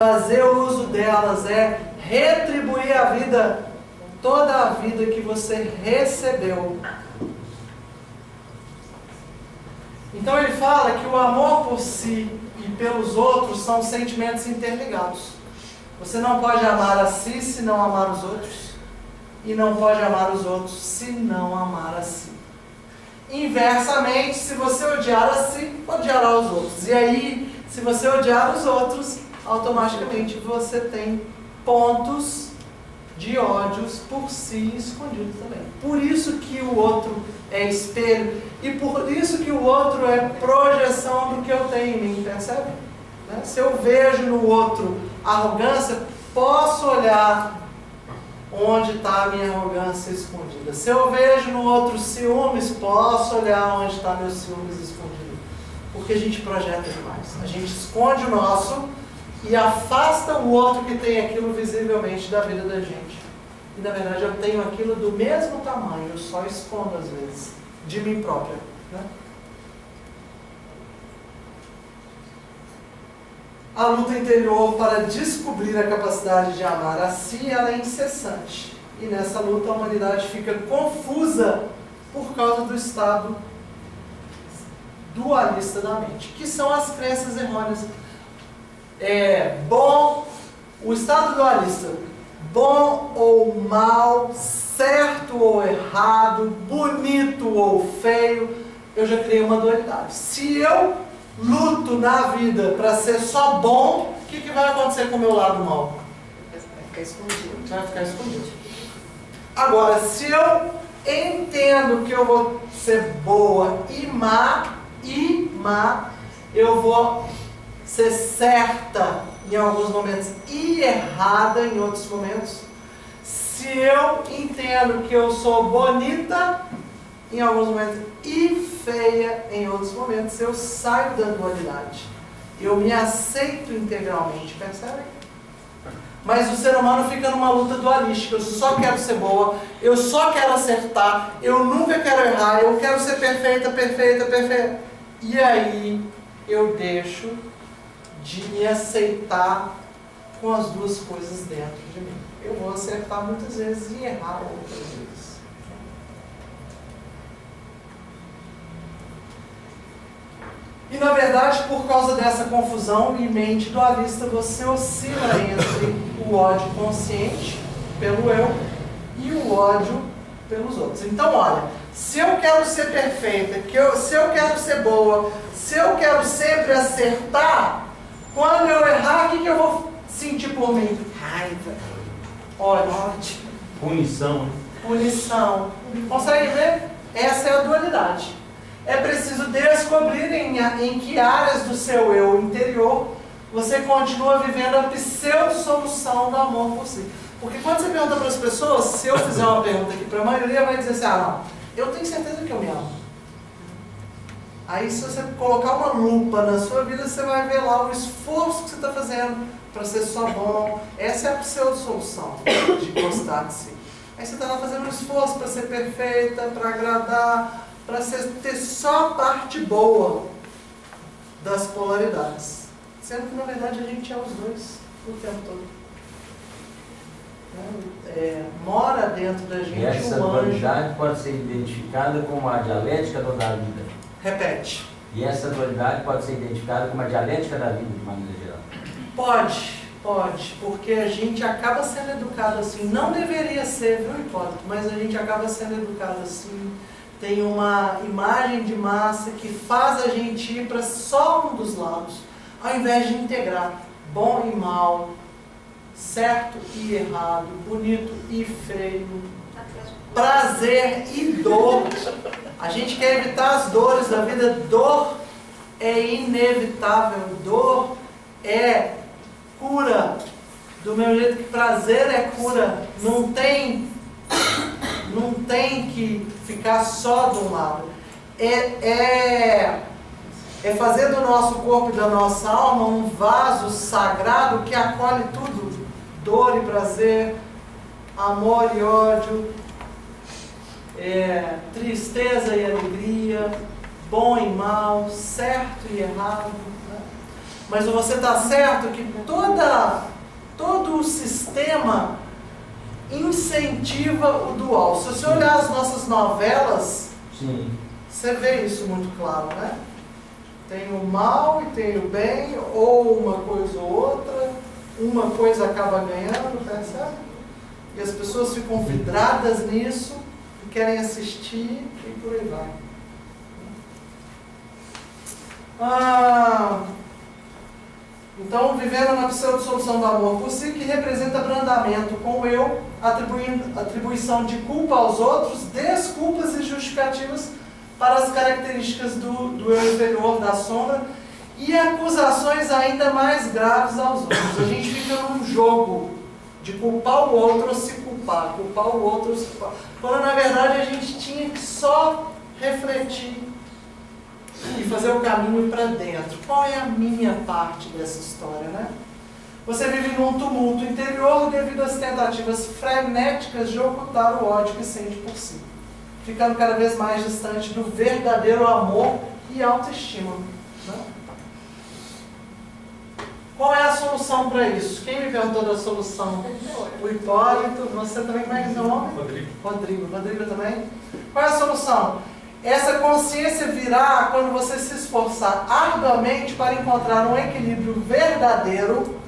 fazer uso delas, é retribuir a vida, toda a vida que você recebeu. Então ele fala que o amor por si e pelos outros são sentimentos interligados. Você não pode amar a si se não amar os outros, e não pode amar os outros se não amar a si. Inversamente, se você odiar a si, odiará os outros. E aí, se você odiar os outros, automaticamente você tem pontos de ódios por si escondidos também. Por isso que o outro é espelho e por isso que o outro é projeção do que eu tenho em mim, percebe? Né? Se eu vejo no outro arrogância, posso olhar onde está a minha arrogância escondida. Se eu vejo no outro ciúmes, posso olhar onde está meu ciúmes escondido. Porque a gente projeta demais. A gente esconde o nosso e afasta o outro que tem aquilo visivelmente da vida da gente. E na verdade eu tenho aquilo do mesmo tamanho, eu só escondo às vezes, de mim própria. Né? A luta interior para descobrir a capacidade de amar a si, ela é incessante. E nessa luta a humanidade fica confusa por causa do estado dualista da mente, que são as crenças errôneas. O estado dualista, bom ou mal, certo ou errado, bonito ou feio, eu já criei uma dualidade. Se eu luto na vida para ser só bom, o que vai acontecer com o meu lado mal? Vai ficar escondido. Vai ficar escondido. Agora, se eu entendo que eu vou ser boa e má, eu vou ser certa em alguns momentos e errada em outros momentos. Se eu entendo que eu sou bonita em alguns momentos e feia em outros momentos, eu saio da dualidade. Eu me aceito integralmente, percebem? Mas o ser humano fica numa luta dualística. Eu só quero ser boa, eu só quero acertar, eu nunca quero errar, eu quero ser perfeita, perfeita, perfeita. E aí eu deixo de me aceitar com as duas coisas dentro de mim. Eu vou acertar muitas vezes e errar outras vezes. E na verdade, por causa dessa confusão e mente dualista, você oscila entre o ódio consciente pelo eu e o ódio pelos outros. Então olha, se eu quero ser perfeita, se eu quero ser boa, se eu quero sempre acertar, quando eu errar, o que eu vou sentir por mim? Raiva, ódio, punição. Punição. Consegue ver? Essa é a dualidade. É preciso descobrir em que áreas do seu eu interior você continua vivendo a pseudo-solução do amor por si. Porque quando você pergunta para as pessoas, se eu fizer uma pergunta aqui para a maioria, vai dizer assim, não, eu tenho certeza que eu me amo. Aí se você colocar uma lupa na sua vida, você vai ver lá o esforço que você está fazendo para ser só bom. Essa é a pseudo-solução de gostar de si. Aí você está lá fazendo um esforço para ser perfeita, para agradar, para ter só a parte boa das polaridades. Sendo que na verdade a gente é os dois o tempo todo. Mora dentro da gente e essa um anjo. dualidade pode ser identificada como a dialética da vida. Repete. E essa dualidade pode ser identificada como a dialética da vida, de maneira geral. Pode, porque a gente acaba sendo educado assim. Não deveria ser, viu, Hipólito? Mas a gente acaba sendo educado assim. Tem uma imagem de massa que faz a gente ir para só um dos lados, ao invés de integrar bom e mal, certo e errado, bonito e feio, prazer e dor. A gente quer evitar as dores da vida. Dor é inevitável, dor é cura. Do mesmo jeito que prazer é cura, não tem que ficar só de um lado. É fazer do nosso corpo e da nossa alma um vaso sagrado que acolhe tudo. Dor e prazer, amor e ódio, tristeza e alegria, bom e mal, certo e errado. Né? Mas você está certo que todo o sistema incentiva o dual. Se você olhar as nossas novelas, Sim. você vê isso muito claro, né? Tem o mal e tem o bem, ou uma coisa ou outra, uma coisa acaba ganhando, percebe? E as pessoas ficam vidradas nisso, e querem assistir e por aí vai. Então, vivendo na pseudo-solução do amor por si, que representa abrandamento com o eu, atribuição de culpa aos outros, desculpas e justificativas para as características do eu inferior, da sombra, e acusações ainda mais graves aos outros. A gente fica num jogo de culpar o outro ou se culpar, culpar o outro ou se culpar. Quando na verdade a gente tinha que só refletir e fazer o caminho para dentro. Qual é a minha parte dessa história, né? Você vive num tumulto interior devido às tentativas frenéticas de ocultar o ódio que sente por si, ficando cada vez mais distante do verdadeiro amor e autoestima, né? Qual é a solução para isso? Quem me perguntou da solução? O Hipólito. Você também, como é que é o seu nome? Rodrigo. Rodrigo também? Qual é a solução? Essa consciência virá quando você se esforçar arduamente para encontrar um equilíbrio verdadeiro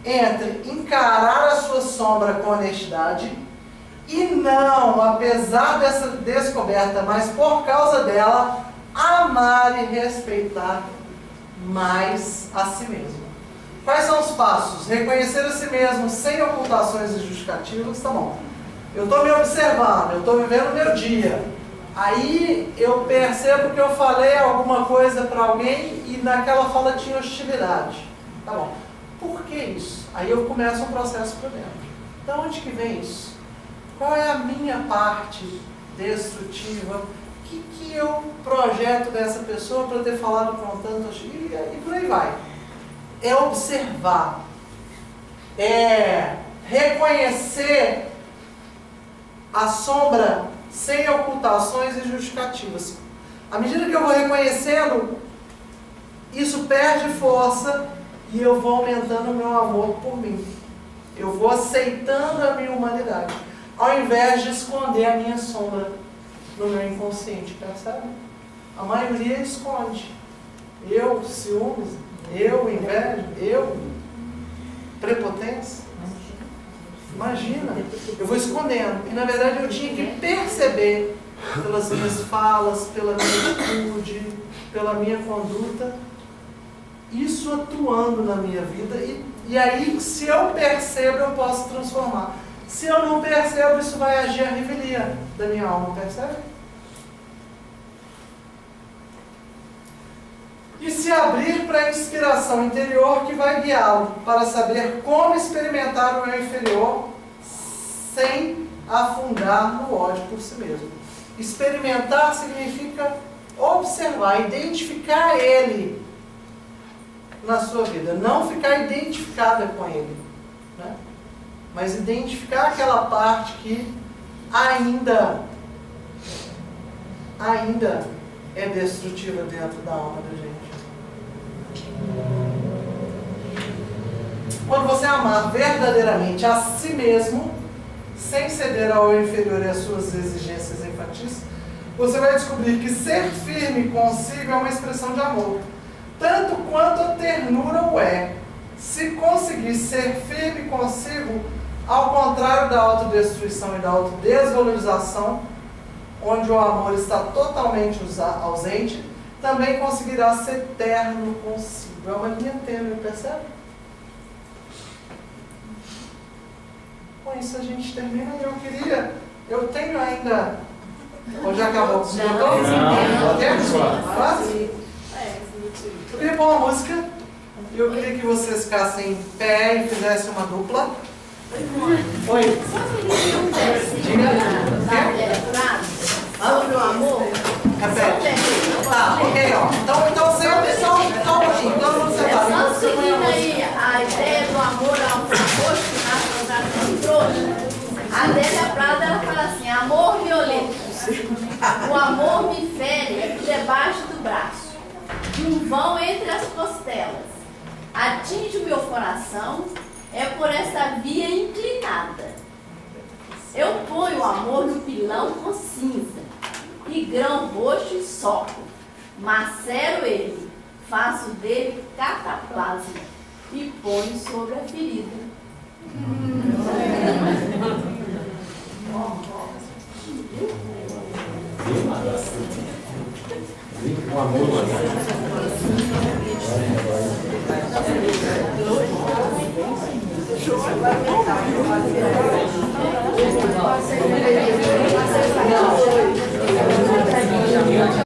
entre encarar a sua sombra com honestidade e não, apesar dessa descoberta, mas por causa dela, amar e respeitar mais a si mesmo. Quais são os passos? Reconhecer a si mesmo sem ocultações e justificativas. Tá bom. Eu estou me observando, eu estou vivendo o meu dia. Aí eu percebo que eu falei alguma coisa para alguém e naquela fala tinha hostilidade. Tá bom. Por que isso? Aí eu começo um processo por dentro. De onde que vem isso? Qual é a minha parte destrutiva? O que eu projeto dessa pessoa para ter falado com tanto hostilidade? E por aí vai. É observar. É reconhecer a sombra sem ocultações e justificativas. À medida que eu vou reconhecendo, isso perde força e eu vou aumentando o meu amor por mim. Eu vou aceitando a minha humanidade, ao invés de esconder a minha sombra no meu inconsciente, percebe? A maioria esconde. Eu, ciúmes, eu, inveja, eu, prepotência. Imagina, eu vou escondendo. E na verdade eu tinha que perceber pelas minhas falas, pela minha atitude, pela minha conduta, isso atuando na minha vida. E aí, se eu percebo, eu posso transformar. Se eu não percebo, isso vai agir a revelia da minha alma, percebe? E se abrir para a inspiração interior que vai guiá-lo para saber como experimentar o eu inferior sem afundar no ódio por si mesmo. Experimentar significa observar, identificar ele na sua vida, não ficar identificada com ele, né? Mas identificar aquela parte que ainda é destrutiva dentro da alma da gente. Quando você amar verdadeiramente a si mesmo, sem ceder ao eu inferior e às suas exigências infantis, você vai descobrir que ser firme consigo é uma expressão de amor, tanto quanto a ternura o é. Se conseguir ser firme consigo, ao contrário da autodestruição e da autodesvalorização, onde o amor está totalmente ausente, também conseguirá ser terno consigo. É uma linha tênue, percebe? Com isso a gente termina e eu tenho ainda... Ou já acabou? Já acabou? Eu queria pôr uma música e eu queria que vocês ficassem em pé e fizessem uma dupla. Oi. Diga. Sobre o amor? Repete. Tá, ok, ó. Então sempre só um pouquinho. Todo mundo sentado. Só seguindo aí a ideia do amor ao favor que nasce no trouxa. A Adélia Prada, ela fala assim: amor violento. O amor me fere debaixo do braço, de um vão entre as costelas. atinge o meu coração, é por esta via inclinada. Eu ponho o amor no pilão com cinza, e grão roxo e soco, macero ele, faço dele cataplasma, e ponho sobre a ferida. Um amor,